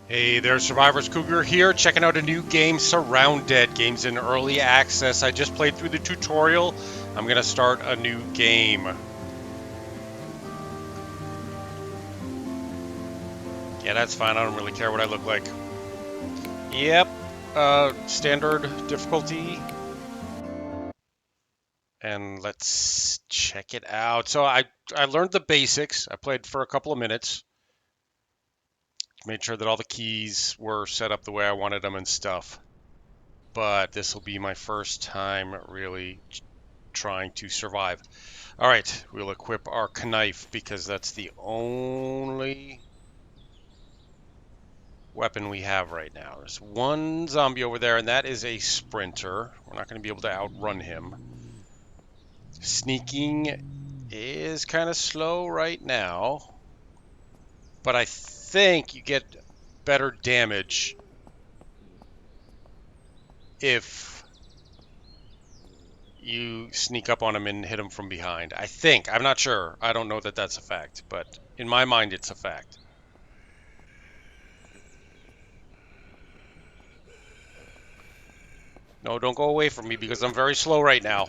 Hey there, Survivors Cougar here, checking out a new game, Surrounded. Game's in early access. I just played through the tutorial. I'm gonna start a new game. Yeah, that's fine. I don't really care what I look like. Yep, standard difficulty. And let's check it out. So I learned the basics. I played for a couple of minutes. Made sure that all the keys were set up the way I wanted them and stuff. But this will be my first time really trying to survive. All right, we'll equip our knife because that's the only weapon we have right now. There's one zombie over there, and that is a sprinter. We're not going to be able to outrun him. Sneaking is kind of slow right now, but I think you get better damage if you sneak up on him and hit him from behind. I think. I'm not sure. I don't know that that's a fact, but in my mind, it's a fact. No, don't go away from me because I'm very slow right now.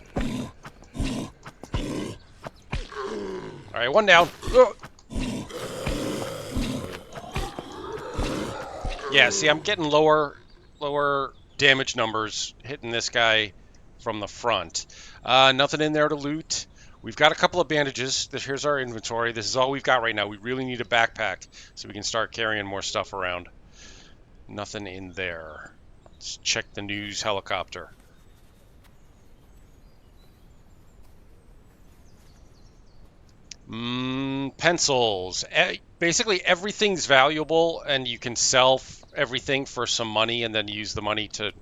All right, one down. Yeah, see, I'm getting lower damage numbers hitting this guy from the front. Nothing in there to loot. We've got a couple of bandages. Here's our inventory. This is all we've got right now. We really need a backpack so we can start carrying more stuff around. Nothing in there. Let's check the news helicopter. Pencils. Basically, everything's valuable, and you can sell everything for some money, and then use the money to,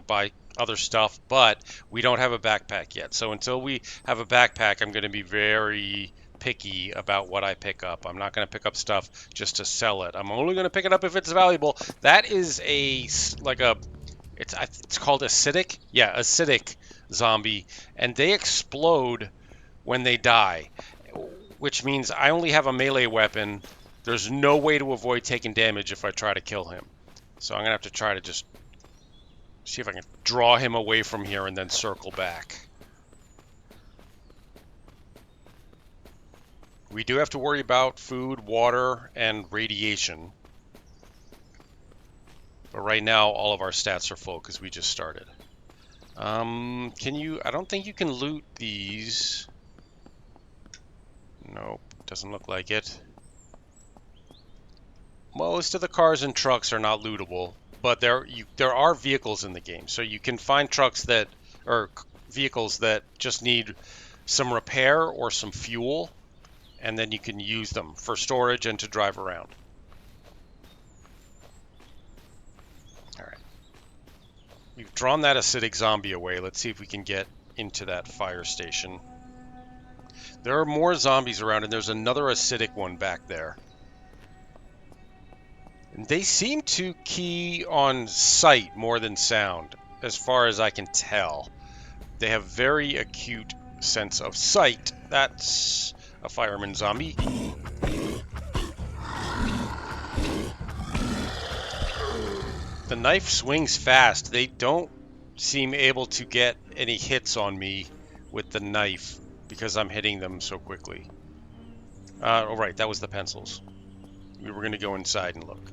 buy other stuff. But we don't have a backpack yet, so until we have a backpack, I'm going to be very picky about what I pick up. I'm not going to pick up stuff just to sell it. I'm only going to pick it up if it's valuable. That is it's called acidic. Yeah, acidic zombie, and they explode when they die, which means I only have a melee weapon. There's no way to avoid taking damage if I try to kill him. So I'm going to have to try to just see if I can draw him away from here and then circle back. We do have to worry about food, water, and radiation. But right now, all of our stats are full because we just started. I don't think you can loot these. Nope, doesn't look like it. Most of the cars and trucks are not lootable, but there are vehicles in the game, so you can find vehicles that just need some repair or some fuel, and then you can use them for storage and to drive around. All right, we've drawn that acidic zombie away. Let's see if we can get into that fire station. There are more zombies around, and there's another acidic one back there. They seem to key on sight more than sound, as far as I can tell. They have very acute sense of sight. That's a fireman zombie. The knife swings fast. They don't seem able to get any hits on me with the knife because I'm hitting them so quickly. All right, that was the pencils. We were going to go inside and look.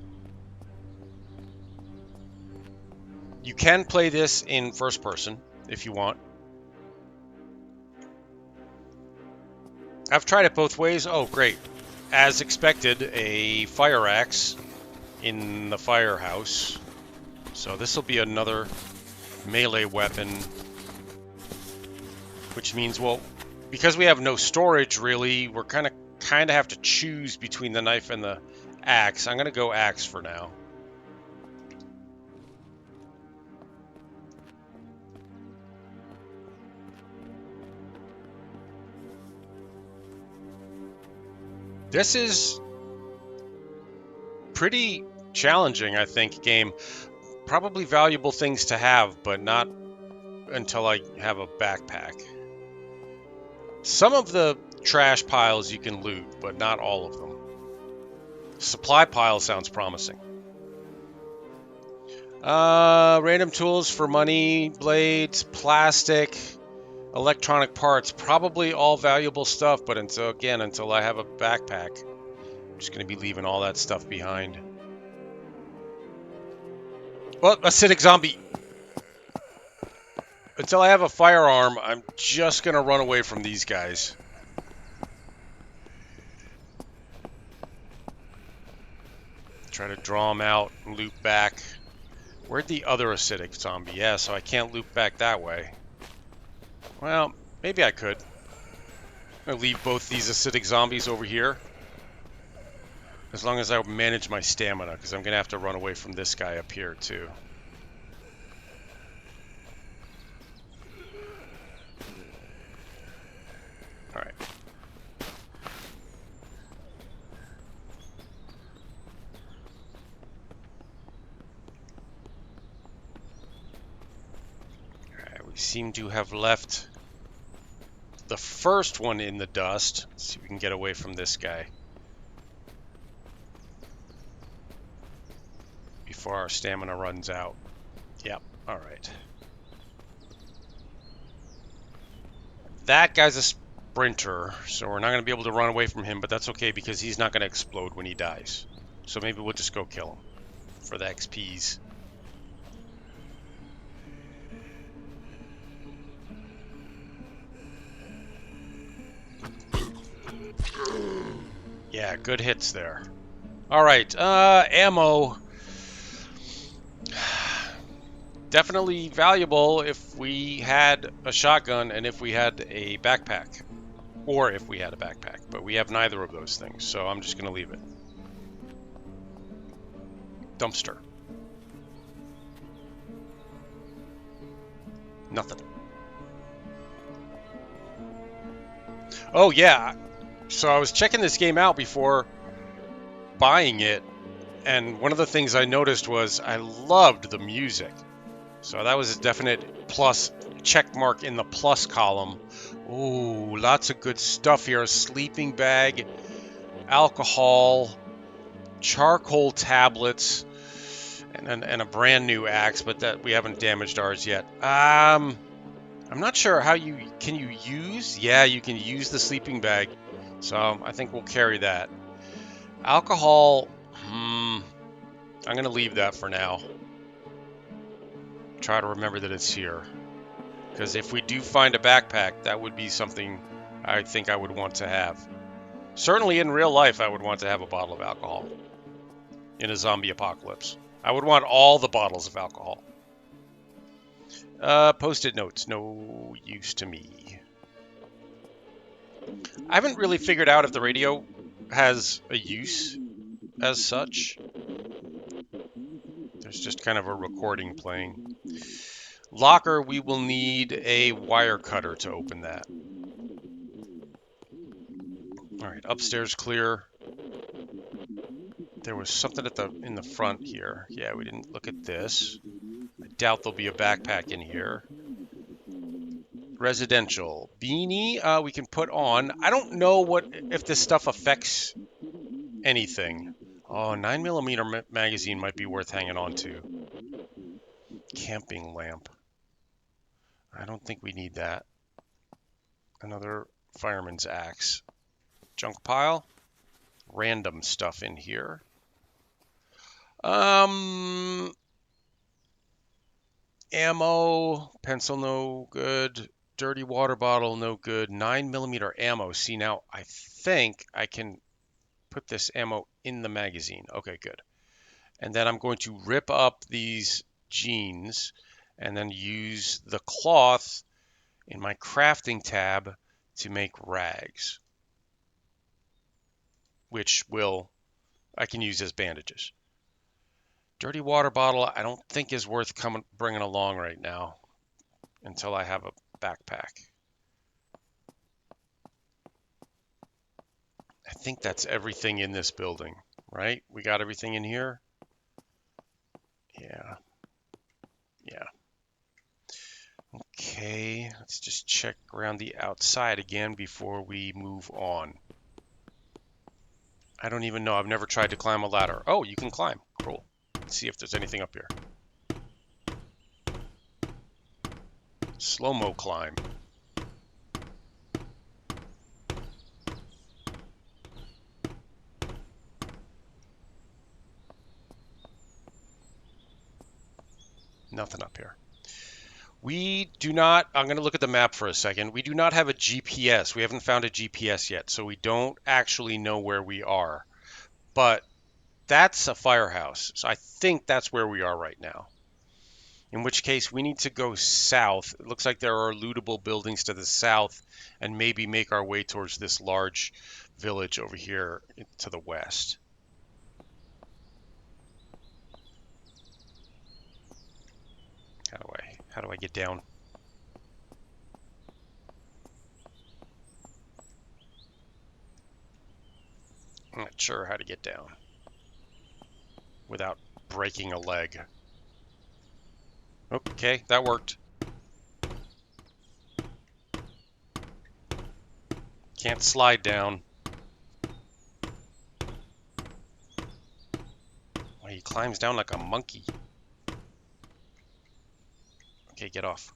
You can play this in first person if you want. I've tried it both ways. Oh, great. As expected, a fire axe in the firehouse. So this will be another melee weapon, which means, well, because we have no storage really, we're kind of have to choose between the knife and the axe. I'm going to go axe for now. This is pretty challenging, I think, game. Probably valuable things to have, but not until I have a backpack. Some of the trash piles you can loot, but not all of them. Supply pile sounds promising. Random tools for money, blades, plastic, electronic parts. Probably all valuable stuff, but until I have a backpack, I'm just going to be leaving all that stuff behind. Well, acidic zombie. Until I have a firearm, I'm just going to run away from these guys. Try to draw them out and loop back. Where'd the other acidic zombie? Yeah, so I can't loop back that way. Well, maybe I could. I'm going to leave both these acidic zombies over here. As long as I manage my stamina, because I'm going to have to run away from this guy up here, too. Alright. Alright, we seem to have left the first one in the dust. Let's see if we can get away from this guy before our stamina runs out. Yep, alright. That guy's a sprinter, so we're not going to be able to run away from him, but that's okay because he's not going to explode when he dies. So maybe we'll just go kill him for the XPs. Yeah, good hits there. Alright, ammo. Definitely valuable if we had a shotgun and if we had a backpack. Or if we had a backpack, but we have neither of those things, so I'm just going to leave it. Dumpster. Nothing. Oh, yeah. So I was checking this game out before buying it, and one of the things I noticed was I loved the music. So that was a definite plus, check mark in the plus column. Ooh, lots of good stuff here. A sleeping bag, alcohol, charcoal tablets, and a brand new axe, but that we haven't damaged ours yet. I'm not sure how can you use? Yeah, you can use the sleeping bag. So I think we'll carry that. Alcohol, I'm going to leave that for now. Try to remember that it's here. Because if we do find a backpack, that would be something I think I would want to have. Certainly in real life, I would want to have a bottle of alcohol in a zombie apocalypse. I would want all the bottles of alcohol. Post-it notes, no use to me. I haven't really figured out if the radio has a use as such. There's just kind of a recording playing. Locker, we will need a wire cutter to open that. Alright, upstairs clear. There was something in the front here. Yeah, we didn't look at this. I doubt there'll be a backpack in here. Residential. Beanie, we can put on. I don't know if this stuff affects anything. Oh, 9mm magazine might be worth hanging on to. Camping lamp. I don't think we need that. Another fireman's axe. Junk pile. Random stuff in here. Ammo. Pencil, no good. Dirty water bottle, no good. 9mm ammo. See, now I think I can put this ammo in the magazine. Okay, good. And then I'm going to rip up these jeans and then use the cloth in my crafting tab to make rags, which I can use as bandages. Dirty water bottle I don't think is worth bringing along right now until I have a backpack. I think that's everything in this building, right? We got everything in here? Yeah. Yeah. Okay, let's just check around the outside again before we move on. I don't even know. I've never tried to climb a ladder. Oh, you can climb. Cool. Let's see if there's anything up here. Slow-mo climb. Nothing up here. We do not, I'm going to look at the map for a second. We do not have a GPS. We haven't found a GPS yet, so we don't actually know where we are. But that's a firehouse, so I think that's where we are right now. In which case, we need to go south. It looks like there are lootable buildings to the south, and maybe make our way towards this large village over here to the west. How do I get down? I'm not sure how to get down without breaking a leg. Okay, that worked. Can't slide down. Oh, he climbs down like a monkey. Okay, get off.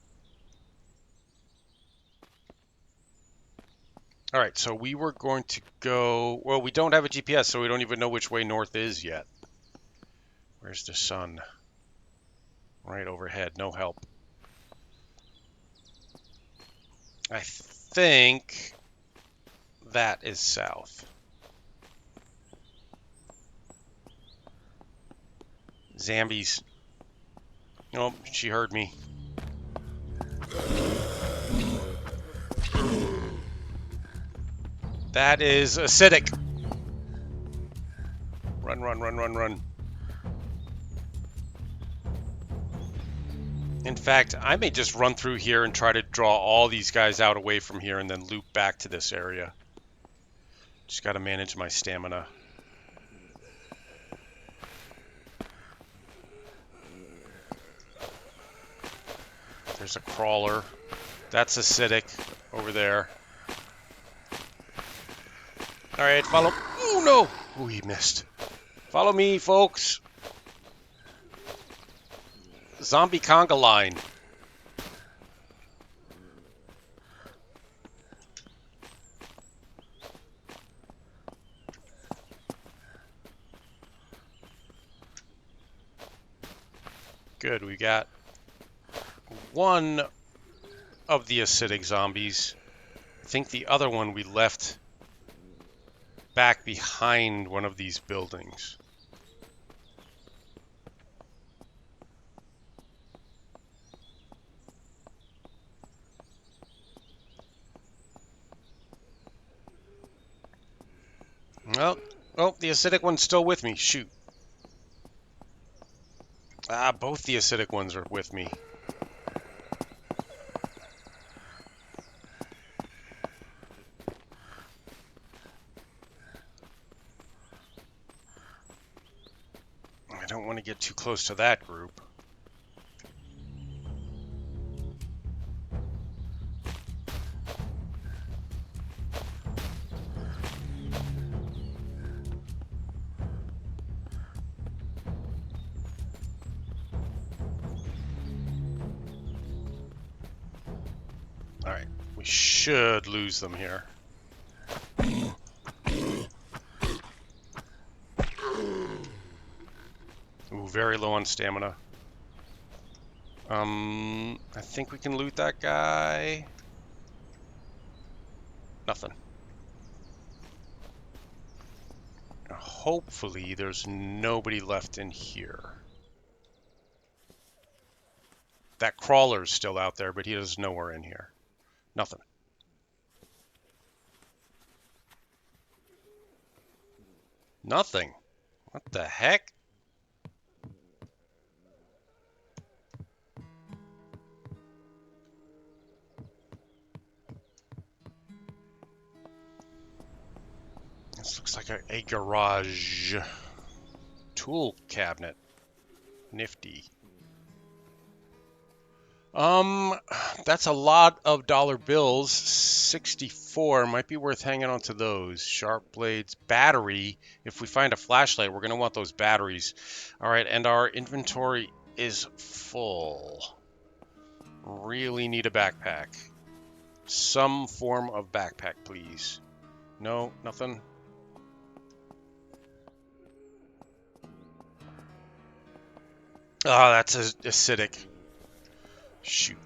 All right, so we were going to go... Well, we don't have a GPS, so we don't even know which way north is yet. Where's the sun? Right overhead, no help. I think that is south. Zombies. Oh, she heard me. That is acidic. Run, run, run, run, run. In fact, I may just run through here and try to draw all these guys out away from here and then loop back to this area. Just got to manage my stamina. There's a crawler. That's acidic over there. All right, follow. Oh, no. Oh, he missed. Follow me, folks. Zombie conga line. Good, we got one of the acidic zombies. I think the other one we left back behind one of these buildings. Well, oh, the acidic one's still with me. Shoot. Ah, both the acidic ones are with me. I don't want to get too close to that group. All right, we should lose them here. Ooh, very low on stamina. I think we can loot that guy. Nothing. Hopefully there's nobody left in here. That crawler's still out there, but he is nowhere in here. Nothing. Nothing. What the heck? This looks like a garage tool cabinet. Nifty. That's a lot of dollar bills. 64 might be worth hanging on to those. Sharp blades, battery. If we find a flashlight, we're gonna want those batteries. All right, and our inventory is full. Really need a backpack. Some form of backpack, please. No, nothing. Oh, that's acidic. Shoot.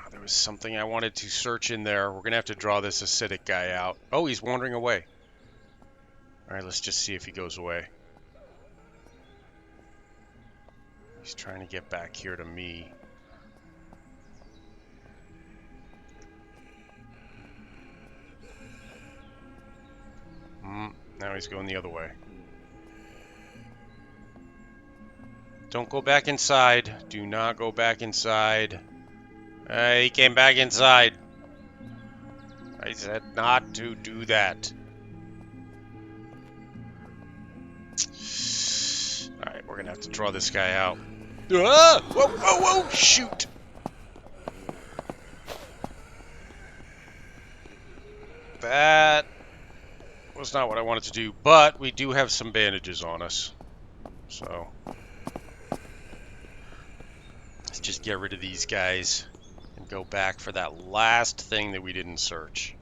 There was something I wanted to search in there. We're going to have to draw this acidic guy out. Oh, he's wandering away. All right, let's just see if he goes away. He's trying to get back here to me. Now he's going the other way. Don't go back inside. Do not go back inside. He came back inside. I said not to do that. Alright, we're gonna have to draw this guy out. Ah! Whoa, whoa, whoa! Shoot! That was not what I wanted to do, but we do have some bandages on us. So let's just get rid of these guys and go back for that last thing that we didn't search.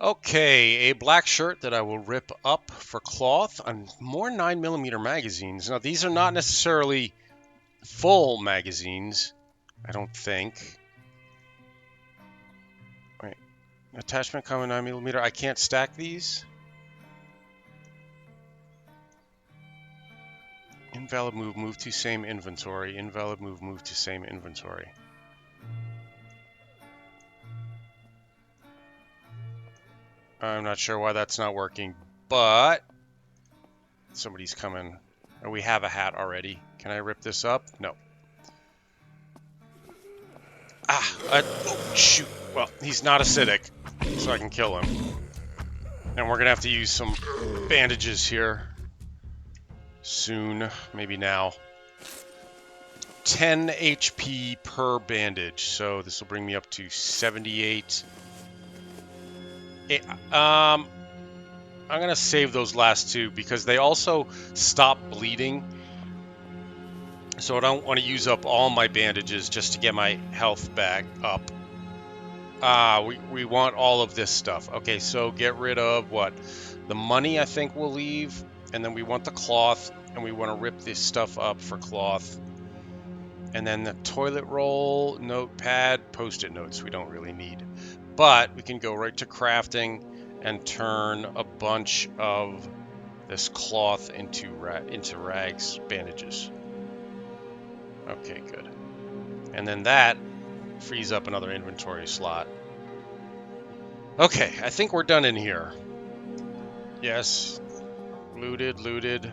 Okay, a black shirt that I will rip up for cloth and more 9mm magazines. Now, these are not necessarily full magazines, I don't think. Wait, attachment common 9mm. I can't stack these. Invalid move, move to same inventory. Invalid move, move to same inventory. I'm not sure why that's not working, but somebody's coming. Oh, we have a hat already. Can I rip this up? No. Oh, shoot. Well, he's not acidic, so I can kill him. And we're going to have to use some bandages here soon, maybe now. 10 HP per bandage, so this will bring me up to 78. I'm going to save those last two because they also stop bleeding. So I don't want to use up all my bandages just to get my health back up. We want all of this stuff. Okay, so get rid of what? The money I think we'll leave. And then we want the cloth. And we want to rip this stuff up for cloth. And then the toilet roll, notepad, post-it notes we don't really need. But we can go right to crafting and turn a bunch of this cloth into rags, bandages. Okay, good. And then that frees up another inventory slot. Okay, I think we're done in here. Yes. Looted, looted.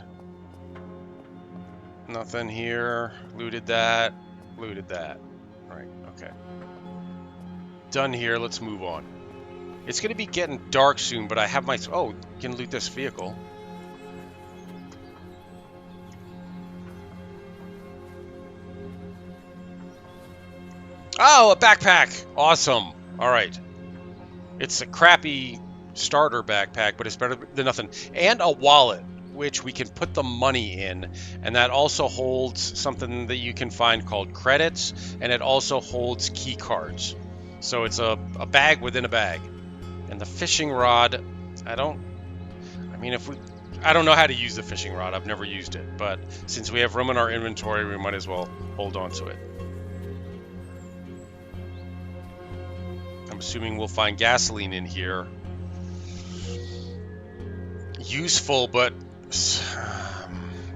Nothing here. Looted that. Looted that. Alright, okay. Done here, let's move on. It's going to be getting dark soon, but I have my... Oh, you can loot this vehicle. Oh, a backpack! Awesome. Alright. It's a crappy starter backpack, but it's better than nothing. And a wallet, which we can put the money in. And that also holds something that you can find called credits. And it also holds key cards. So it's a bag within a bag. And the fishing rod, I don't know how to use the fishing rod. I've never used it. But since we have room in our inventory, we might as well hold on to it. I'm assuming we'll find gasoline in here. Useful, but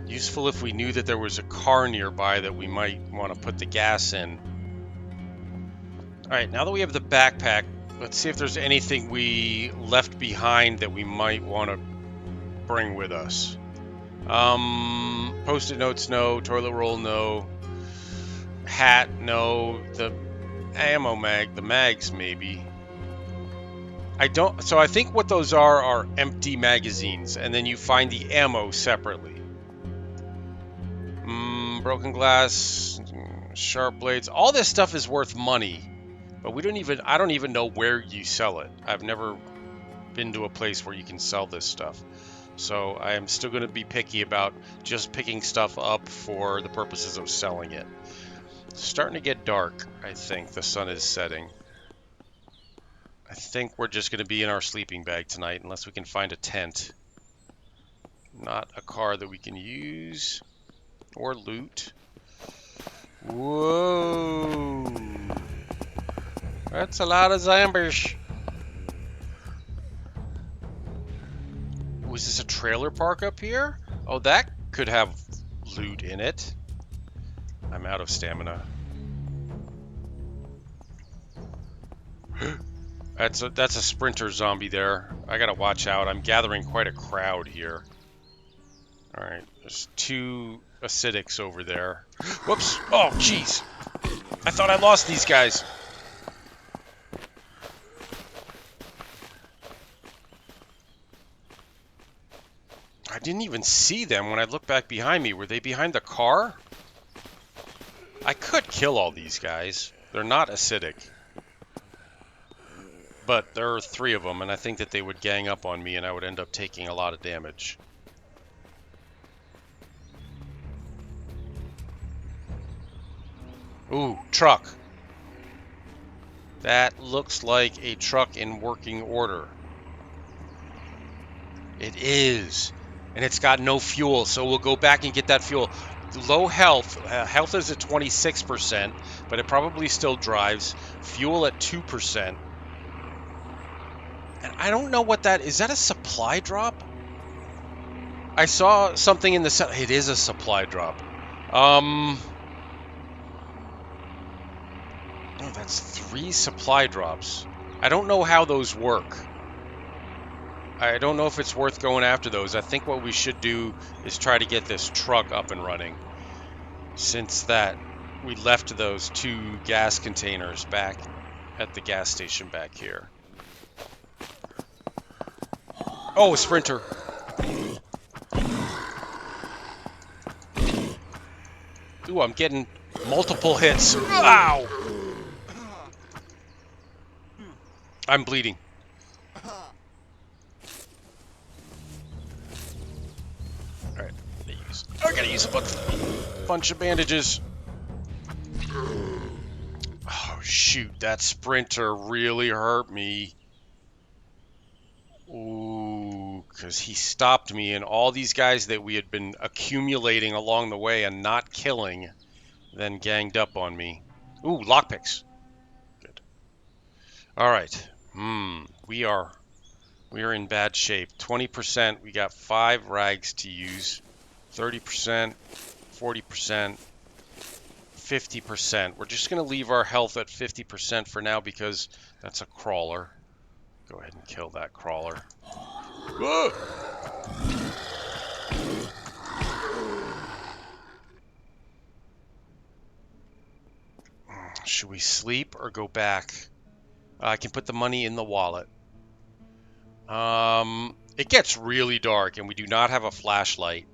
useful if we knew that there was a car nearby that we might want to put the gas in. Alright, now that we have the backpack, let's see if there's anything we left behind that we might want to bring with us. Post-it notes, no. Toilet roll, no. Hat, no. The ammo mag, the mags, maybe. I don't. So I think what those are empty magazines, and then you find the ammo separately. Broken glass, sharp blades. All this stuff is worth money, but I don't even know where you sell it. I've never been to a place where you can sell this stuff. So I am still going to be picky about just picking stuff up for the purposes of selling it. It's starting to get dark, I think. The sun is setting. I think we're just going to be in our sleeping bag tonight unless we can find a tent. Not a car that we can use or loot. Whoa. That's a lot of zombies. Was this a trailer park up here? Oh, that could have loot in it. I'm out of stamina. That's a sprinter zombie there. I gotta watch out. I'm gathering quite a crowd here. Alright, there's 2 acidics over there. Whoops! Oh, jeez! I thought I lost these guys. I didn't even see them when I looked back behind me. Were they behind the car? I could kill all these guys. They're not acidic. But there are 3 of them, and I think that they would gang up on me, and I would end up taking a lot of damage. Ooh, truck. That looks like a truck in working order. It is. And it's got no fuel, so we'll go back and get that fuel. Low health. Health is at 26%, but it probably still drives. Fuel at 2%. And I don't know what that is. Is that a supply drop? I saw something in the... It is a supply drop. Oh, that's 3 supply drops. I don't know how those work. I don't know if it's worth going after those. I think what we should do is try to get this truck up and running. Since that, we left those 2 gas containers back at the gas station back here. Oh, a sprinter. Ooh, I'm getting multiple hits. Ow! I'm bleeding. Alright, I gotta use a bunch of bandages. Oh, shoot, that sprinter really hurt me. Ooh, because he stopped me, and all these guys that we had been accumulating along the way and not killing then ganged up on me. Ooh, lockpicks. Good. Alright. We are in bad shape. 20%, we got 5 rags to use. 30%, 40%, 50%. We're just going to leave our health at 50% for now because that's a crawler. Go ahead and kill that crawler. Whoa! Should we sleep or go back? I can put the money in the wallet. It gets really dark and we do not have a flashlight.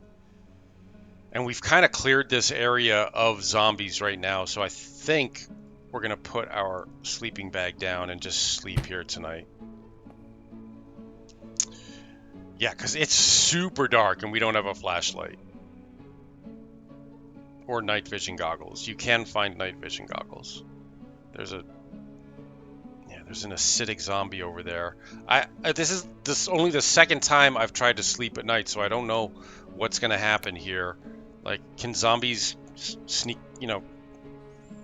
And we've kind of cleared this area of zombies right now, so I think we're going to put our sleeping bag down and just sleep here tonight. Yeah, because it's super dark and we don't have a flashlight. Or night vision goggles. You can find night vision goggles. There's an acidic zombie over there. This is only the second time I've tried to sleep at night, so I don't know what's going to happen here. Like, can zombies sneak,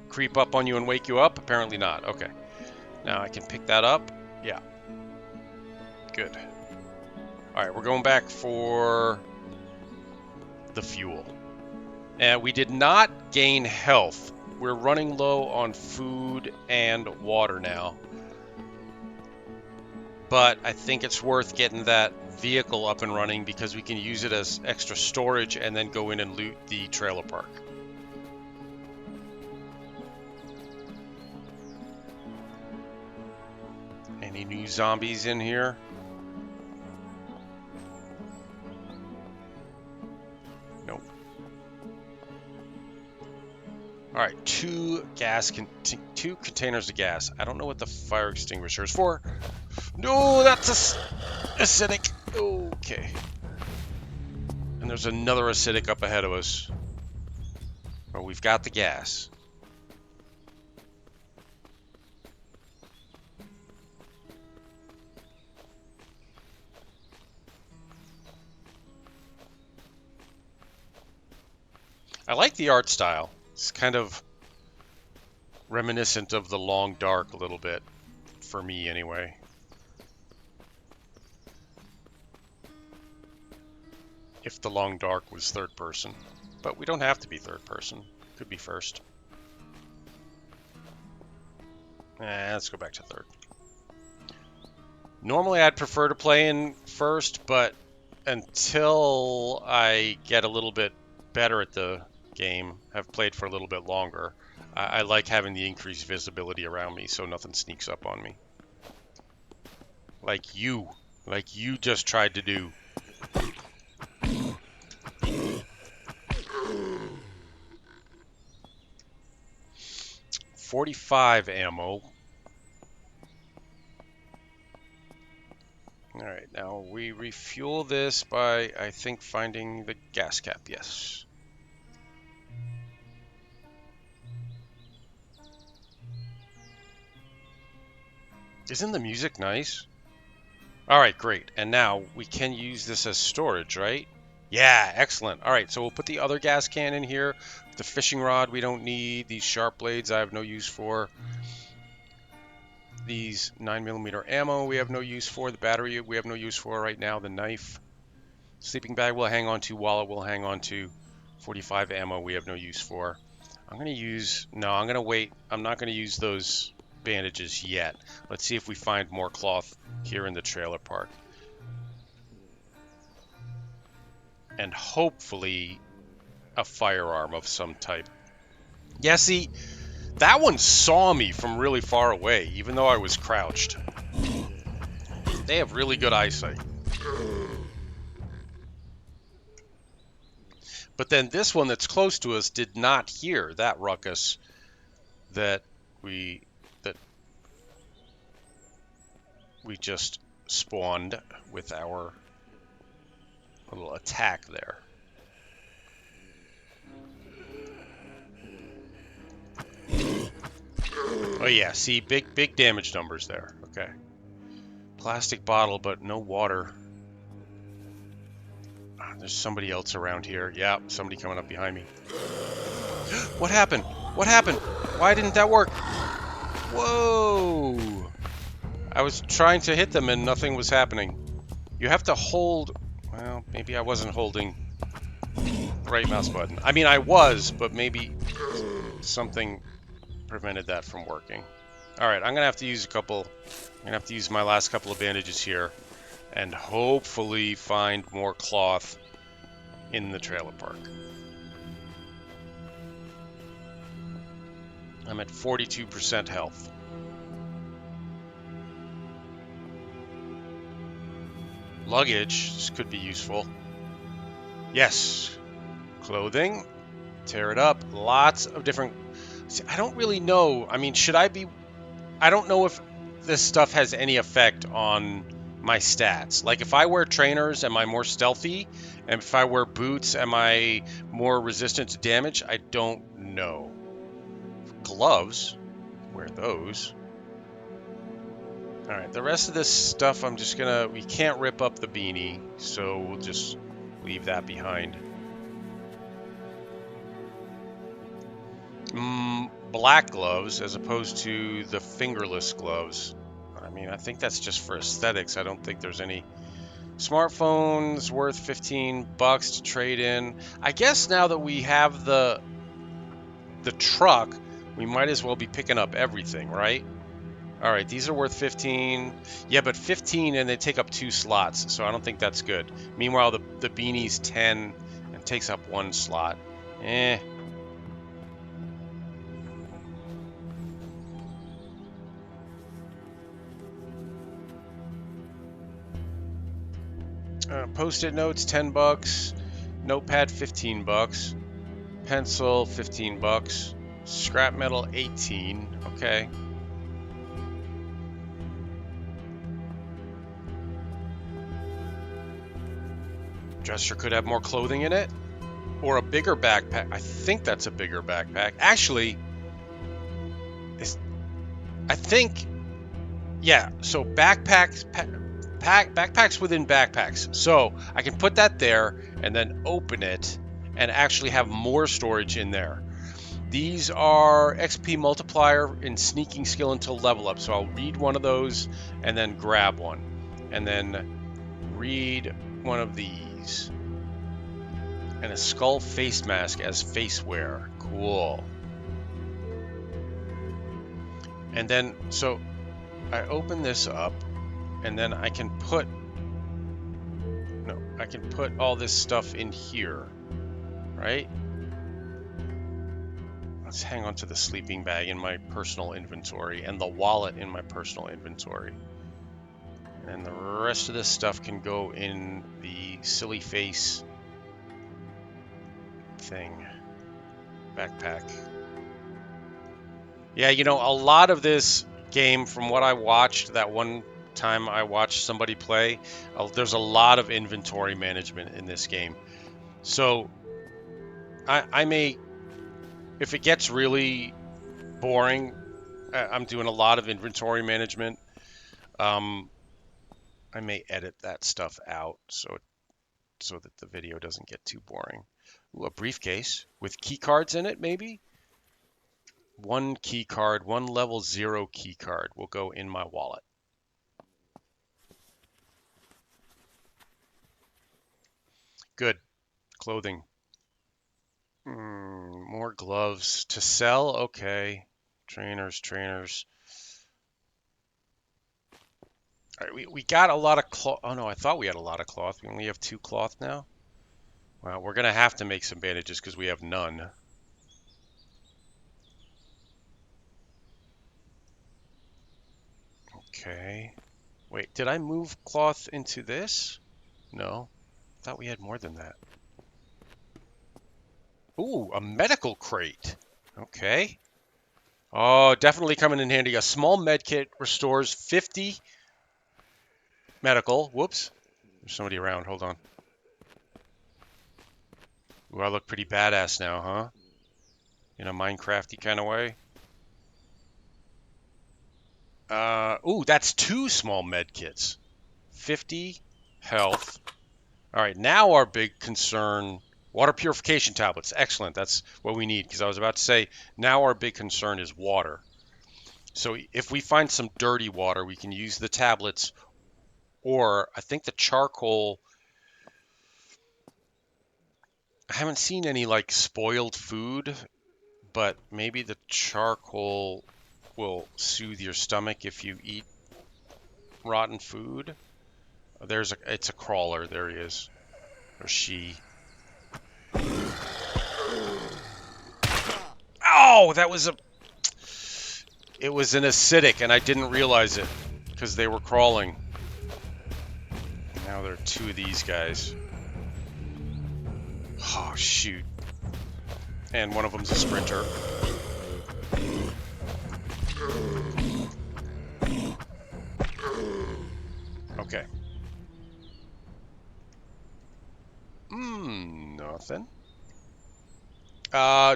creep up on you and wake you up? Apparently not. Okay. Now I can pick that up. Yeah. Good. Alright, we're going back for the fuel. And we did not gain health. We're running low on food and water now. but I think it's worth getting that vehicle up and running because we can use it as extra storage and then go in and loot the trailer park. Any new zombies in here? Nope. All right, two containers of gas. I don't know what the fire extinguisher is for. No, that's acidic. Okay. And there's another acidic up ahead of us. Well, we've got the gas. I like the art style. It's kind of reminiscent of the Long Dark a little bit, for me anyway. If the Long Dark was third person. But we don't have to be third person. Could be first. Let's go back to third. Normally I'd prefer to play in first, but until I get a little bit better at the game, have played for a little bit longer, I like having the increased visibility around me so nothing sneaks up on me. Like you just tried to do. .45 ammo. Alright, now we refuel this by, I think, finding the gas cap, yes. Isn't the music nice? Alright, great. And now we can use this as storage, right? Yeah, excellent. Alright, so we'll put the other gas can in here. The fishing rod we don't need. These sharp blades I have no use for. These 9mm ammo we have no use for. The battery we have no use for right now. The knife. Sleeping bag we'll hang on to. Wallet we'll hang on to. .45 ammo we have no use for. I'm going to wait. I'm not going to use those bandages yet. Let's see if we find more cloth here in the trailer park. And hopefully a firearm of some type. Yeah, see, that one saw me from really far away, even though I was crouched. They have really good eyesight. But then this one that's close to us did not hear that ruckus that we just spawned with our little attack there. Oh yeah, see, big damage numbers there. Okay. Plastic bottle, but no water. There's somebody else around here. Yeah, somebody coming up behind me. What happened? What happened? Why didn't that work? Whoa! I was trying to hit them and nothing was happening. You have to hold... Well, maybe I wasn't holding the right mouse button. I mean, I was, but maybe something prevented that from working. Alright, I'm gonna have to use my last couple of bandages here and hopefully find more cloth in the trailer park. I'm at 42% health. Luggage, this could be useful. Yes. Clothing. Tear it up. Lots of different... See, I don't really know. I mean, I don't know if this stuff has any effect on my stats. Like, if I wear trainers, am I more stealthy? And if I wear boots, am I more resistant to damage? I don't know. Gloves. Wear those. Alright, the rest of this stuff I'm just gonna... We can't rip up the beanie, so we'll just leave that behind. Black gloves as opposed to the fingerless gloves. I mean, I think that's just for aesthetics. I don't think there's any... Smartphones worth $15 to trade in. I guess now that we have the truck, we might as well be picking up everything, right? All right, these are worth 15. Yeah, but 15 and they take up 2 slots, so I don't think that's good. Meanwhile, the beanie's 10 and takes up 1 slot. Eh. Post-it notes, 10 bucks. Notepad, 15 bucks. Pencil, 15 bucks. Scrap metal, 18. Okay. Dresser could have more clothing in it. Or a bigger backpack. I think that's a bigger backpack. Actually, I think, yeah. So backpacks within backpacks. So I can put that there and then open it and actually have more storage in there. These are XP multiplier and sneaking skill until level up. So I'll read one of those and then grab one. And then read one of these. And a skull face mask as face wear. Cool. And then, so I open this up and then I can put all this stuff in here, right? Let's hang on to the sleeping bag in my personal inventory and the wallet in my personal inventory. And the rest of this stuff can go in the silly face thing. Backpack. Yeah, you know, a lot of this game, from what I watched, that one time I watched somebody play, there's a lot of inventory management in this game. So I may, if it gets really boring, I'm doing a lot of inventory management. I may edit that stuff out so that the video doesn't get too boring. Ooh, a briefcase with key cards in it, maybe? One key card, one level 0 key card will go in my wallet. Good. Clothing. More gloves to sell. Okay. Trainers. All right, we got a lot of cloth. Oh no, I thought we had a lot of cloth. We only have 2 cloth now. Well, we're gonna have to make some bandages because we have none. Okay. Wait, did I move cloth into this? No. I thought we had more than that. Ooh, a medical crate. Okay. Oh, definitely coming in handy. A small med kit restores 50 medical. Whoops. There's somebody around. Hold on. Ooh, I look pretty badass now, huh? In a Minecrafty kind of way. Ooh, that's 2 small med kits. 50 health. All right, now our big concern, water purification tablets. Excellent. That's what we need, because I was about to say, now our big concern is water. So if we find some dirty water, we can use the tablets, or I think the charcoal. I haven't seen any like spoiled food, but maybe the charcoal will soothe your stomach if you eat rotten food. It's a crawler. There he is, or she. Oh, it was an acidic, and I didn't realize it because they were crawling. Now there are 2 of these guys. Oh, shoot. And one of them's a sprinter. Okay. Nothing.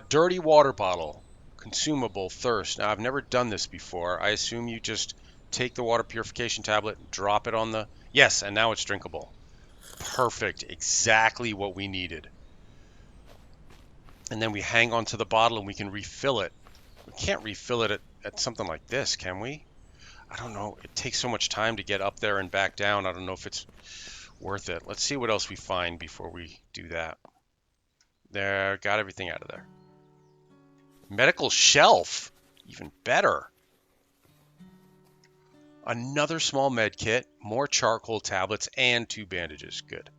Dirty water bottle. Consumable, thirst. Now, I've never done this before. I assume you just take the water purification tablet, drop it on the... Yes, and now it's drinkable. Perfect. Exactly what we needed. And then we hang onto the bottle and we can refill it. We can't refill it at something like this, can we? I don't know. It takes so much time to get up there and back down. I don't know if it's worth it. Let's see what else we find before we do that. There, got everything out of there. Medical shelf, even better. Another small med kit, more charcoal tablets, and 2 bandages. Good.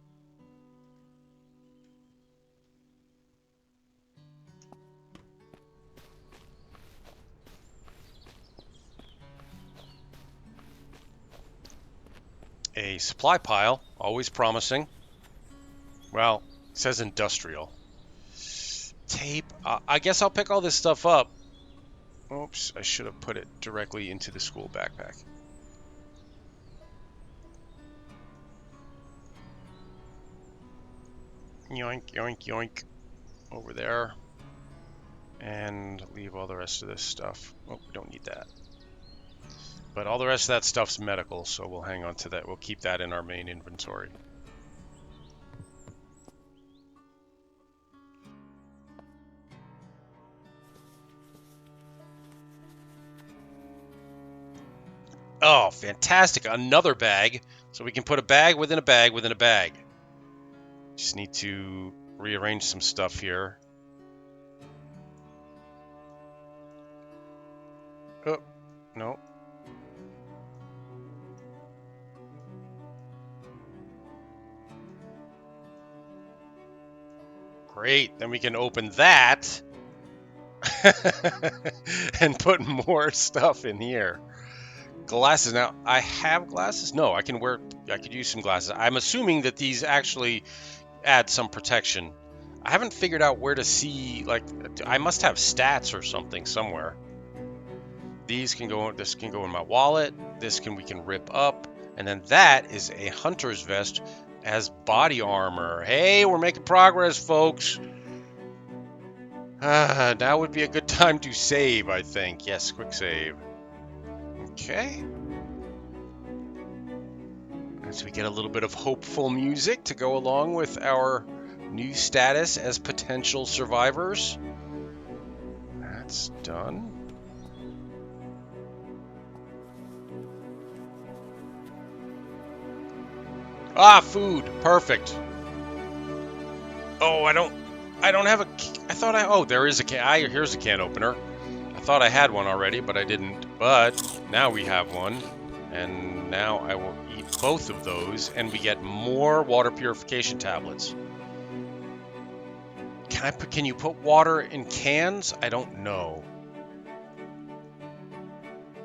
A supply pile, always promising. Well, it says industrial. Tape. I guess I'll pick all this stuff up. Oops, I should have put it directly into the school backpack. Yoink, yoink, yoink. Over there. And leave all the rest of this stuff. Oh, we don't need that. But all the rest of that stuff's medical, so we'll hang on to that. We'll keep that in our main inventory. Oh, fantastic. Another bag. So we can put a bag within a bag within a bag. Just need to rearrange some stuff here. Oh, no. Great. Then we can open that and put more stuff in here. Glasses. Now, I have glasses. No, I could use some glasses. I'm assuming that these actually add some protection. I haven't figured out where to see, like, I must have stats or something somewhere. These can go, this can go in my wallet. We can rip up. And then that is a hunter's vest as body armor. Hey, we're making progress, folks. Now would be a good time to save, I think. Yes, quick save. Okay. As we get a little bit of hopeful music to go along with our new status as potential survivors. That's done. Ah, food. Perfect. Oh, I don't have a, I thought oh, there is a can, here's a can opener. I thought I had one already, but I didn't. But now we have one. And now I will eat both of those, and we get more water purification tablets. Can you put water in cans? I don't know.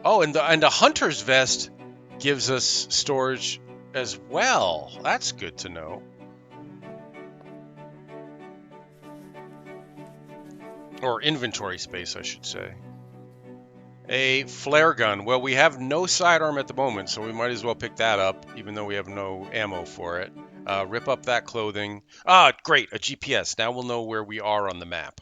Oh, and the hunter's vest gives us storage as well. That's good to know. Or inventory space, I should say. A flare gun. Well, we have no sidearm at the moment, so we might as well pick that up, even though we have no ammo for it. Rip up that clothing. Ah, great, a GPS. Now we'll know where we are on the map.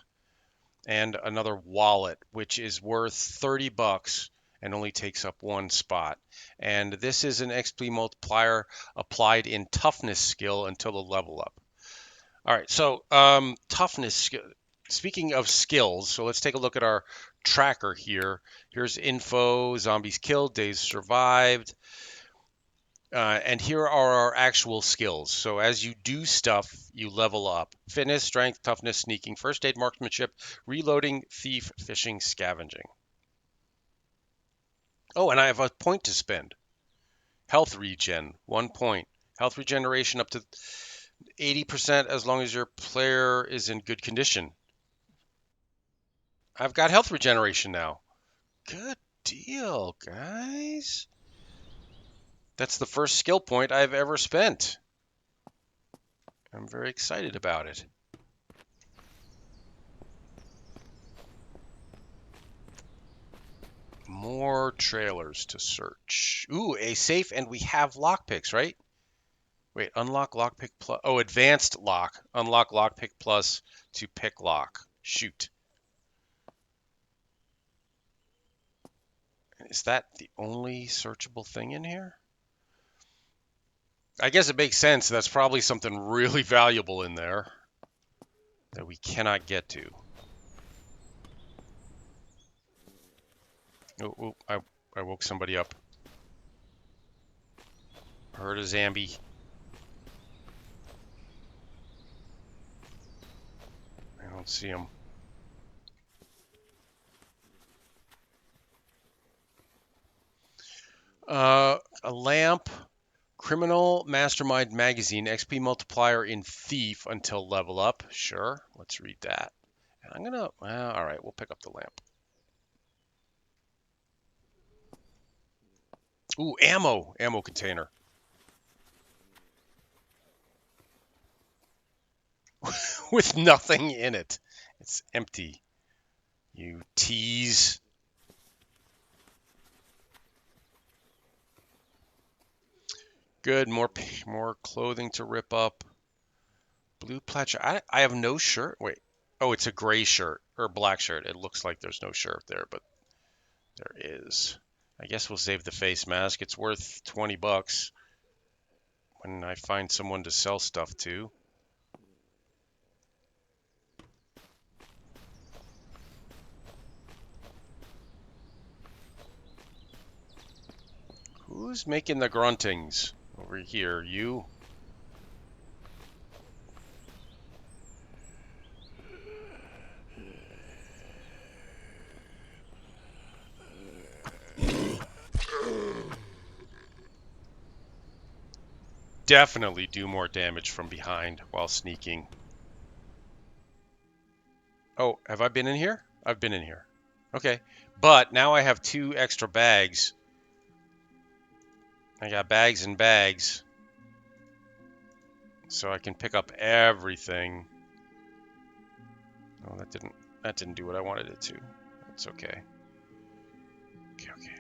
And another wallet, which is worth 30 bucks and only takes up 1 spot. And this is an XP multiplier applied in toughness skill until a level up. All right, so toughness skill. Speaking of skills, so let's take a look at our tracker here. Here's info, zombies killed, days survived. And here are our actual skills. So as you do stuff, you level up. Fitness, strength, toughness, sneaking, first aid, marksmanship, reloading, thief, fishing, scavenging. Oh, and I have a point to spend. Health regen, 1 point. Health regeneration up to 80% as long as your player is in good condition. I've got health regeneration now. Good deal, guys. That's the first skill point I've ever spent. I'm very excited about it. More trailers to search. Ooh, a safe, and we have lockpicks, right? Wait, unlock lockpick plus. Oh, advanced lock. Unlock lockpick plus to pick lock. Shoot. Is that the only searchable thing in here? I guess it makes sense. That's probably something really valuable in there that we cannot get to. Oh, I woke somebody up. Heard a zombie. I don't see him. A lamp, criminal mastermind magazine, XP multiplier in thief until level up. Sure, let's read that. And I'm gonna, well, all right, we'll pick up the lamp. Ooh, ammo container. With nothing in it. It's empty. You tease. Good, more clothing to rip up. Blue plaid shirt. I have no shirt. Wait. Oh, it's a gray shirt or black shirt. It looks like there's no shirt there, but there is. I guess we'll save the face mask. It's worth 20 bucks when I find someone to sell stuff to. Who's making the gruntings over here? You? Definitely do more damage from behind while sneaking. Oh, have I been in here? I've been in here. Okay. But now I have 2 extra bags. I got bags and bags. So I can pick up everything. Oh, that didn't do what I wanted it to. That's okay. Okay.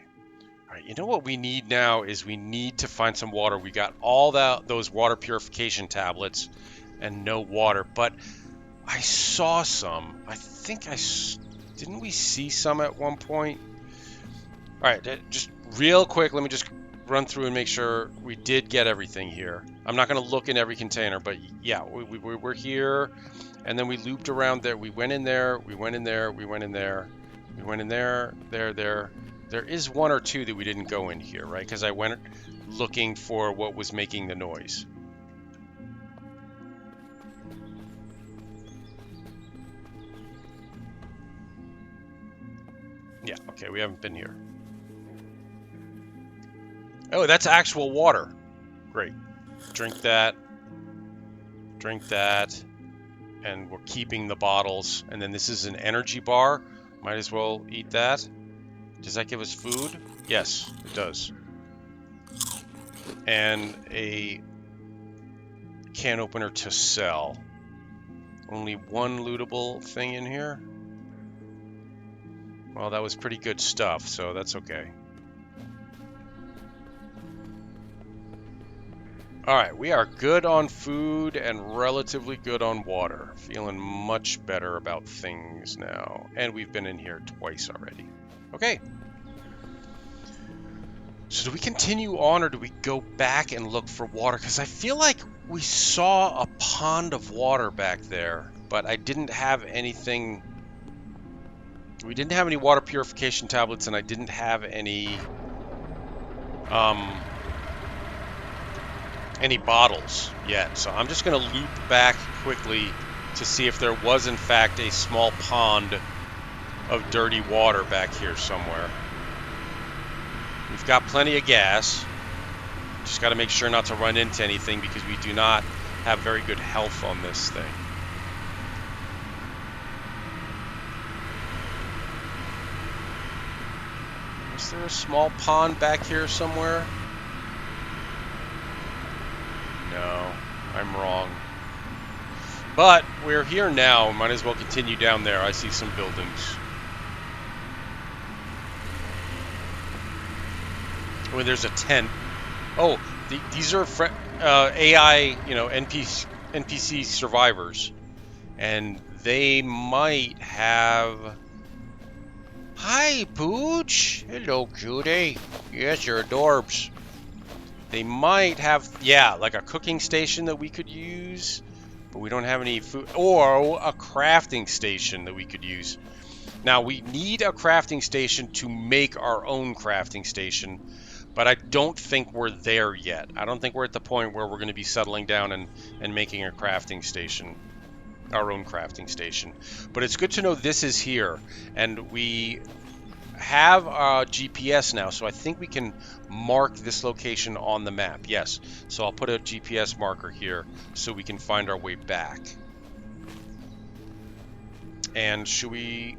All right, you know what we need now is we need to find some water. We got all those water purification tablets and no water, but I saw some. I think didn't we see some at one point? All right, just real quick, let me just run through and make sure we did get everything here. I'm not going to look in every container, but yeah, we're here, and then we looped around there. We went in there, we went in there, we went in there, we went in there, there. There is 1 or 2 that we didn't go in here, right? Because I went looking for what was making the noise. Yeah, okay, we haven't been here. Oh, that's actual water. Great. Drink that, and we're keeping the bottles. And then this is an energy bar. Might as well eat that. Does that give us food? Yes, it does. And a can opener to sell. Only 1 lootable thing in here. Well, that was pretty good stuff, so that's okay. Alright, we are good on food and relatively good on water. Feeling much better about things now. And we've been in here twice already. Okay. So do we continue on or do we go back and look for water? Because I feel like we saw a pond of water back there, but I didn't have anything. We didn't have any water purification tablets, and I didn't have any bottles yet. So I'm just going to loop back quickly to see if there was in fact a small pond of dirty water back here somewhere. We've got plenty of gas. Just got to make sure not to run into anything because we do not have very good health on this thing. Is there a small pond back here somewhere? No, I'm wrong. But we're here now. Might as well continue down there. I see some buildings. Oh, there's a tent. Oh, these are AI, NPC survivors, and they might have. Hi, Pooch. Hello, cutie. Yes, you're adorbs. They might have, yeah, like a cooking station that we could use, but we don't have any food, or a crafting station that we could use. Now, we need a crafting station to make our own crafting station, but I don't think we're there yet. I don't think we're at the point where we're going to be settling down and making a crafting station, our own crafting station. But it's good to know this is here, and we have a GPS now, so I think we can mark this location on the map. Yes, so I'll put a GPS marker here so we can find our way back. And should we,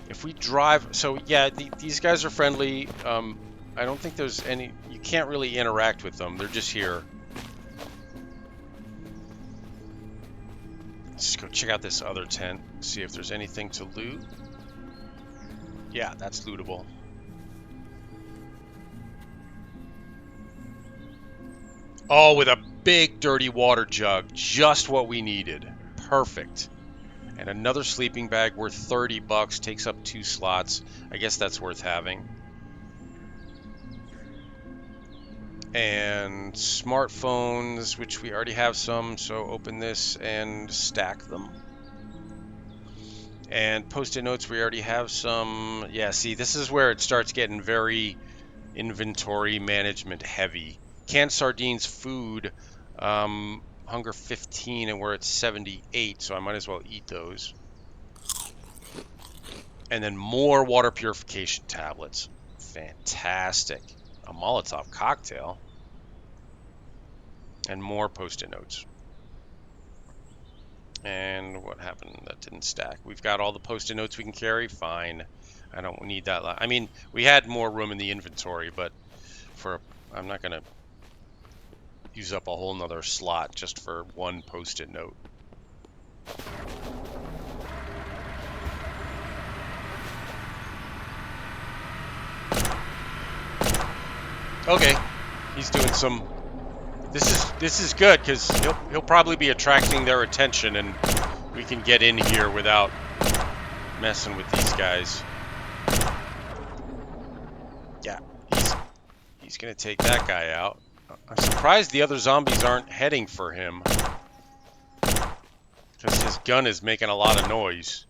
if we drive, so yeah, these guys are friendly. I don't think there's any, you can't really interact with them. They're just here. Let's just go check out this other tent, see if there's anything to loot. Yeah, that's lootable. Oh, with a big dirty water jug, just what we needed. Perfect. And another sleeping bag worth 30 bucks, takes up 2 slots. I guess that's worth having. And smartphones, which we already have some, so open this and stack them. And post-it notes, we already have some. Yeah, see, this is where it starts getting very inventory management heavy. Canned sardines, food, hunger 15, and we're at 78, so I might as well eat those. And then more water purification tablets. Fantastic. A Molotov cocktail. And more post-it notes. And what happened? That didn't stack. We've got all the post-it notes we can carry. Fine. I don't need that. I mean, we had more room in the inventory, but I'm not going to use up a whole nother slot just for one post-it note. Okay, he's doing some. This is good because he'll probably be attracting their attention, and we can get in here without messing with these guys. Yeah, he's gonna take that guy out. I'm surprised the other zombies aren't heading for him because his gun is making a lot of noise.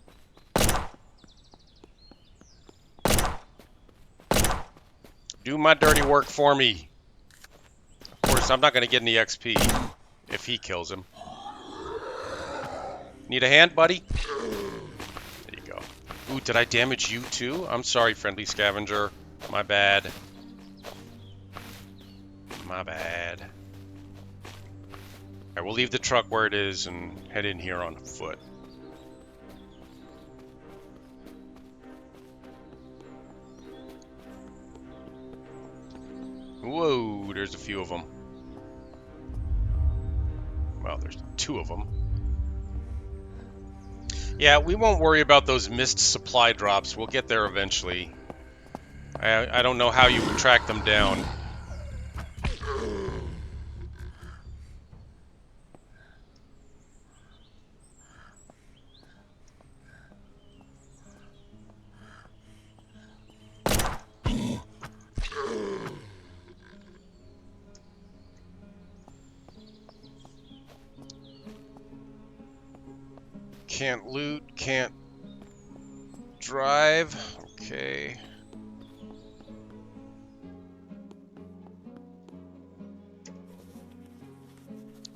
Do my dirty work for me. Of course, I'm not going to get any XP if he kills him. Need a hand, buddy? There you go. Ooh, did I damage you too? I'm sorry, friendly scavenger. My bad. My bad. Alright, we'll leave the truck where it is and head in here on foot. Whoa, there's a few of them. Well, there's 2 of them. Yeah, we won't worry about those missed supply drops. We'll get there eventually. I don't know how you would track them down. Can't loot, can't drive. Okay.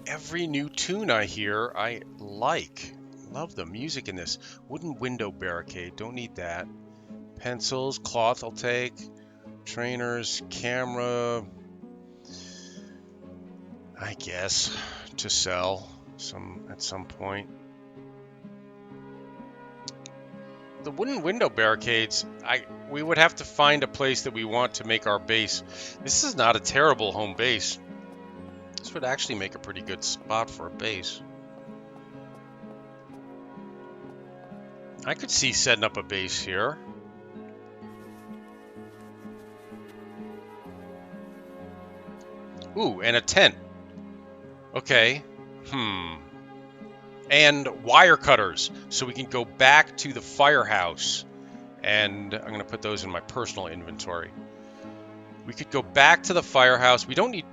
Every new tune I hear, I like. Love the music in this. Wooden window barricade, don't need that. Pencils, cloth I'll take. Trainers, camera, I guess, to sell at some point. The wooden window barricades, we would have to find a place that we want to make our base. This is not a terrible home base. This would actually make a pretty good spot for a base. I could see setting up a base here. Ooh, and a tent. Okay. And wire cutters, so we can go back to the firehouse. And I'm going to put those in my personal inventory. We could go back to the firehouse. We don't need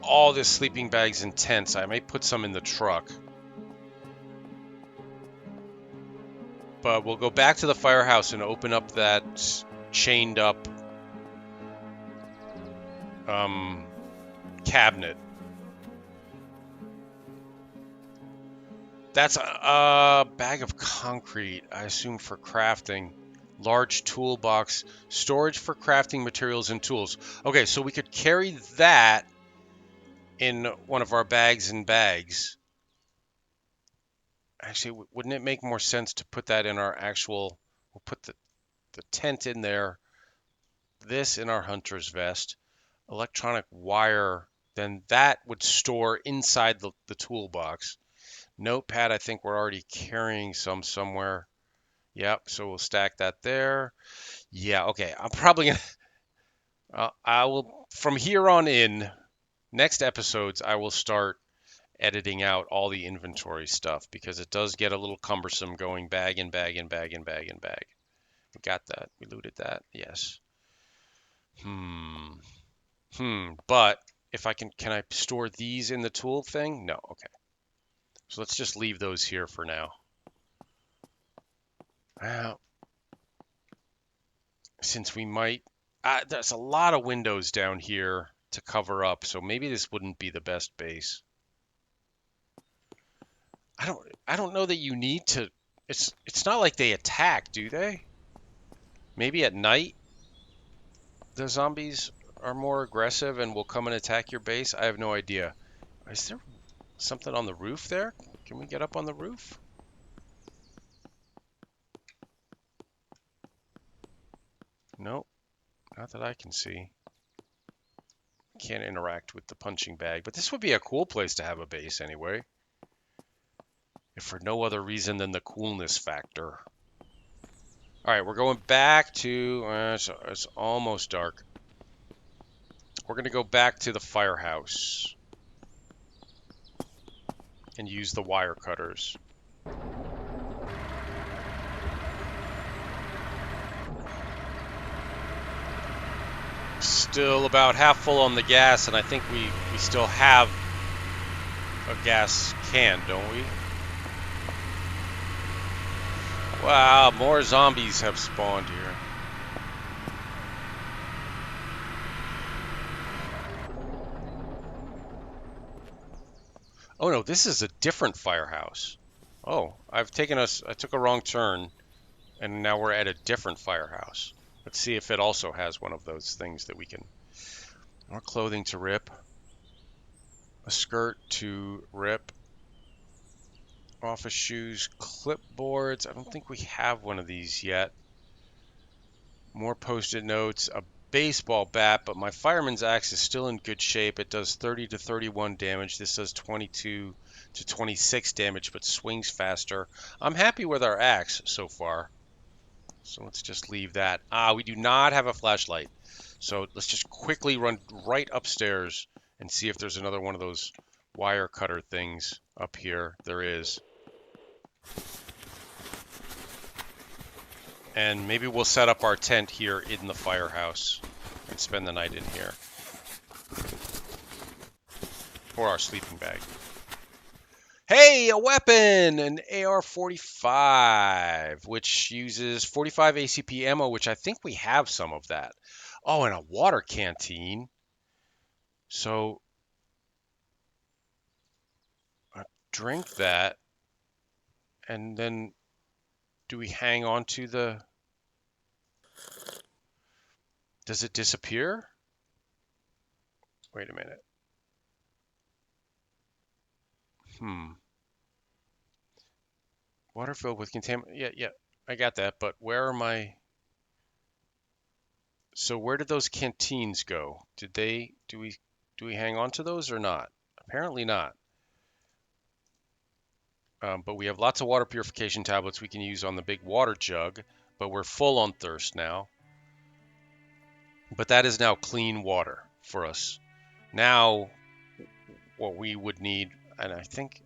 all this sleeping bags and tents. I may put some in the truck. But we'll go back to the firehouse and open up that chained up cabinet. That's a bag of concrete, I assume, for crafting. Large toolbox, storage for crafting materials and tools. Okay, so we could carry that in one of our bags and bags. Actually, wouldn't it make more sense to put that in our actual, we'll put the tent in there, this in our hunter's vest, electronic wire, then that would store inside the toolbox. Notepad, I think we're already carrying some somewhere. Yep, so we'll stack that there. Yeah, okay. I'm probably gonna, I will, from here on in, next episodes, I will start editing out all the inventory stuff because it does get a little cumbersome going bag and bag and bag and bag and bag. We got that. We looted that. Yes. Hmm. But if can I store these in the tool thing? No. Okay. So let's just leave those here for now. Well, since we might, there's a lot of windows down here to cover up, so maybe this wouldn't be the best base. I don't know that you need to. It's not like they attack, do they? Maybe at night the zombies are more aggressive and will come and attack your base. I have no idea. Is there something on the roof there? Can we get up on the roof? Nope, not that I can see. Can't interact with the punching bag, but this would be a cool place to have a base anyway. If for no other reason than the coolness factor. All right, we're going back to, it's almost dark. We're going to go back to the firehouse and use the wire cutters. Still about half full on the gas, and I think we still have a gas can, don't we? Wow, more zombies have spawned here. Oh no, this is a different firehouse. Oh, I took a wrong turn, and now we're at a different firehouse. Let's see if it also has one of those things that we can, more clothing to rip, a skirt to rip, office shoes, clipboards. I don't think we have one of these yet. More post-it notes, a baseball bat, but my fireman's axe is still in good shape. It does 30 to 31 damage. This does 22 to 26 damage, but swings faster. I'm happy with our axe so far. So let's just leave that. We do not have a flashlight. So let's just quickly run right upstairs and see if there's another one of those wire cutter things up here. There is. And maybe we'll set up our tent here in the firehouse and spend the night in here. Or our sleeping bag. Hey, a weapon! An AR-45, which uses 45 ACP ammo, which I think we have some of that. Oh, and a water canteen. So, drink that. And then, do we hang on to the... Does it disappear? Wait a minute. Water filled with contaminant. Yeah, I got that. But where are my... So where did those canteens go? Do we hang on to those or not? Apparently not. But we have lots of water purification tablets we can use on the big water jug. But we're full on thirst now. But that is now clean water for us. Now, what we would need, and I think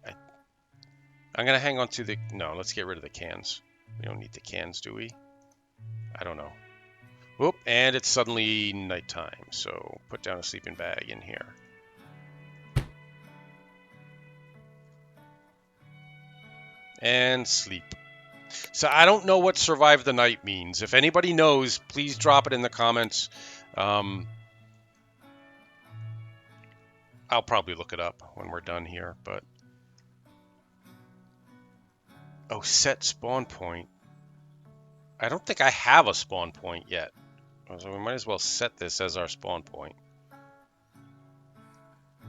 I'm gonna hang on to the. No, let's get rid of the cans. We don't need the cans, do we? I don't know. Whoop, and it's suddenly nighttime, so put down a sleeping bag in here. And sleep. So I don't know what survive the night means. If anybody knows, please drop it in the comments. I'll probably look it up when we're done here, but... Oh, set spawn point. I don't think I have a spawn point yet. So we might as well set this as our spawn point.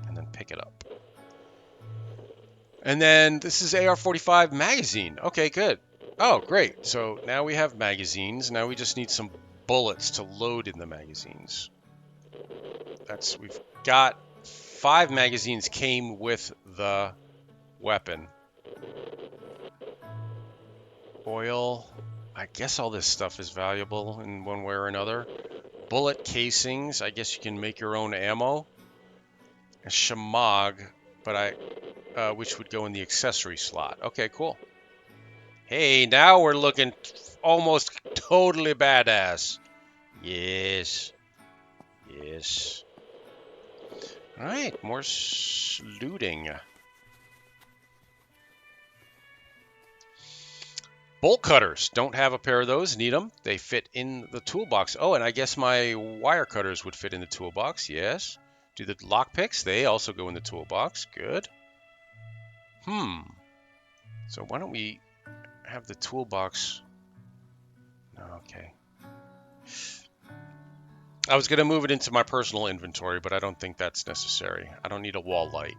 And then pick it up. And then this is AR-45 magazine. Okay, good. Oh, great. So now we have magazines. Now we just need some bullets to load in the magazines. We've got 5 magazines came with the weapon. Oil. I guess all this stuff is valuable in one way or another. Bullet casings. I guess you can make your own ammo. A shamag, but which would go in the accessory slot. Okay, cool. Hey, now we're looking almost totally badass. Yes. Yes. All right, more looting. Bolt cutters. Don't have a pair of those. Need them. They fit in the toolbox. Oh, and I guess my wire cutters would fit in the toolbox. Yes. Do the lock picks? They also go in the toolbox. Good. So why don't we have the toolbox? Okay. I was going to move it into my personal inventory, but I don't think that's necessary. I don't need a wall light.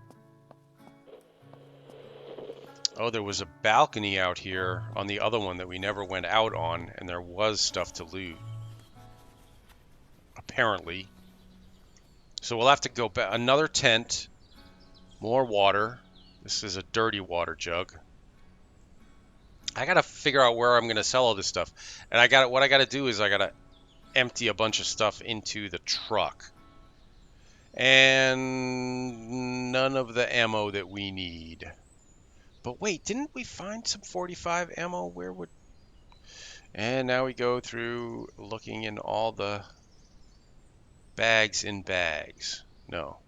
Oh, there was a balcony out here on the other one that we never went out on, and there was stuff to loot. Apparently. So we'll have to go back. Another tent. More water. This is a dirty water jug. I got to figure out where I'm going to sell all this stuff. And what I got to do is I got to empty a bunch of stuff into the truck. And none of the ammo that we need. But wait, didn't we find some 45 ammo? Where would... And now we go through looking in all the bags in bags. No.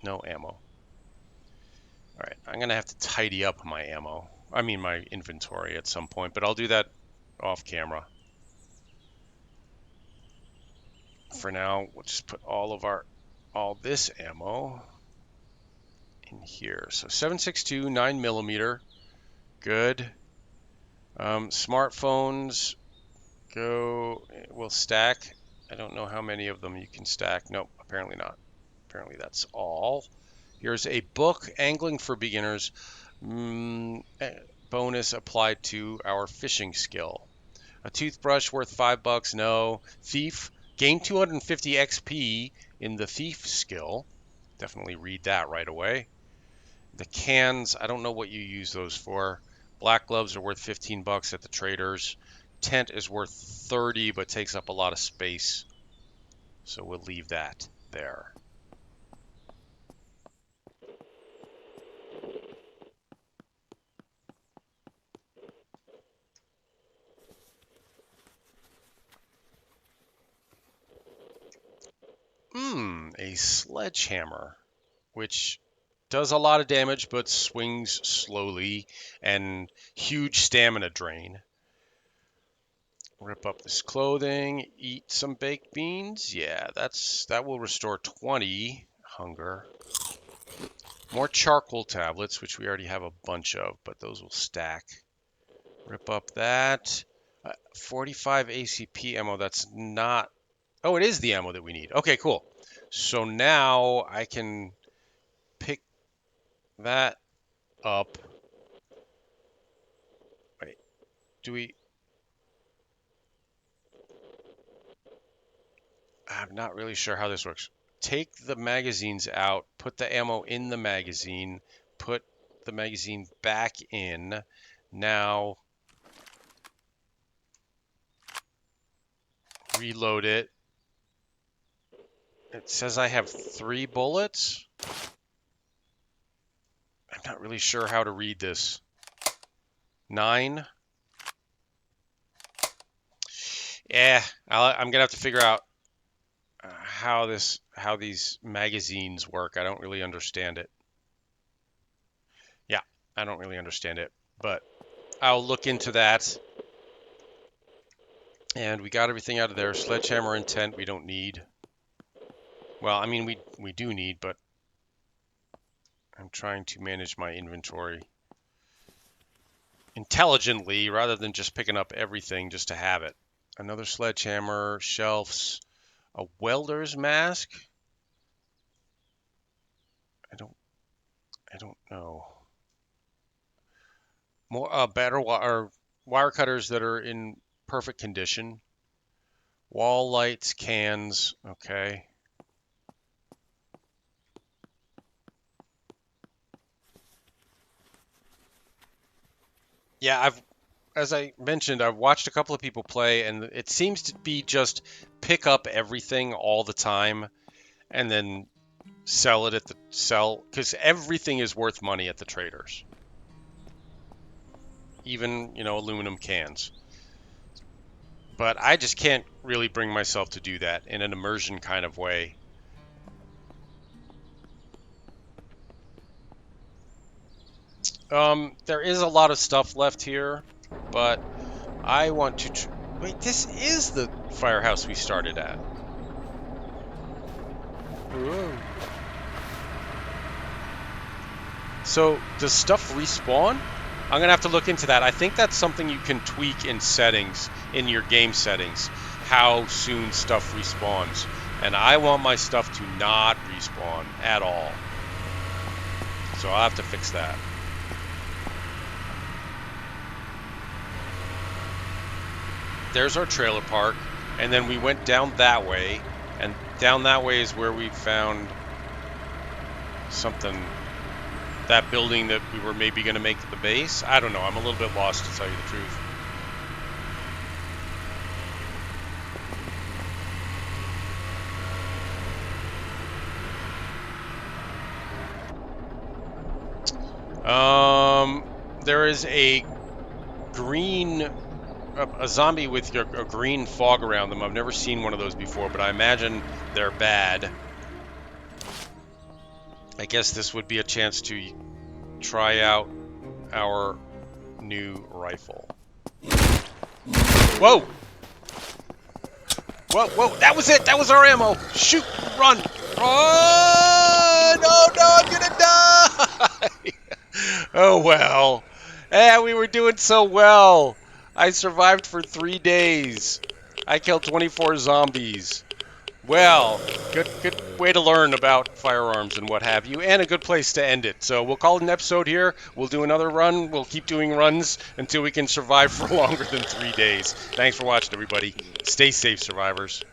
No ammo. All right, I'm going to have to tidy up my ammo. I mean my inventory at some point, but I'll do that off camera. For now, we'll just put all this ammo in here. So 7.62, 9mm. Good. Smartphones will stack. I don't know how many of them you can stack. Nope, apparently not. Apparently that's all. Here's a book, Angling for Beginners. Bonus applied to our fishing skill. A toothbrush worth $5. No. Thief. Gain 250 XP in the thief skill. Definitely read that right away. The cans, I don't know what you use those for. Black gloves are worth $15 at the traders. Tent is worth 30 but takes up a lot of space. So we'll leave that there. A sledgehammer, which does a lot of damage but swings slowly and huge stamina drain. Rip up this clothing, eat some baked beans. Yeah, that will restore 20 hunger. More charcoal tablets, which we already have a bunch of, but those will stack. Rip up that. 45 ACP ammo, that's not... Oh, it is the ammo that we need. Okay, cool. So now I can pick that up. Wait, do we... I'm not really sure how this works. Take the magazines out, put the ammo in the magazine, put the magazine back in. Now reload it. It says I have 3 bullets. I'm not really sure how to read this. 9. Yeah, I'm gonna have to figure out how these magazines work. I don't really understand it. Yeah, I don't really understand it, but I'll look into that. And we got everything out of there. Sledgehammer and tent we don't need. Well, I mean we do need, but I'm trying to manage my inventory. intelligently rather than just picking up everything just to have it. Another sledgehammer, shelves, a welder's mask. I don't know. More better or wire cutters that are in perfect condition. Wall lights, cans. Okay. Yeah, as I mentioned, I've watched a couple of people play, and it seems to be just pick up everything all the time and then sell it at the sell because everything is worth money at the traders, even aluminum cans. But I just can't really bring myself to do that in an immersion kind of way. There is a lot of stuff left here, but I want to. Wait, this is the firehouse we started at. Whoa. So does stuff respawn? I'm gonna have to look into that. I think that's something you can tweak in settings, in your game settings, how soon stuff respawns. And I want my stuff to not respawn at all. So I'll have to fix that. There's our trailer park, and then we went down that way, and down that way is where we found something, that building that we were maybe going to make the base. I don't know. I'm a little bit lost, to tell you the truth. There is a zombie with a green fog around them. I've never seen one of those before, but I imagine they're bad. I guess this would be a chance to try out our new rifle. Whoa! Whoa, whoa, that was it! That was our ammo! Shoot! Run! Run! Oh no, I'm gonna die! Oh well. Yeah, we were doing so well. I survived for 3 days. I killed 24 zombies. Well, good way to learn about firearms and what have you, and a good place to end it. So we'll call it an episode here. We'll do another run. We'll keep doing runs until we can survive for longer than 3 days. Thanks for watching, everybody. Stay safe, survivors.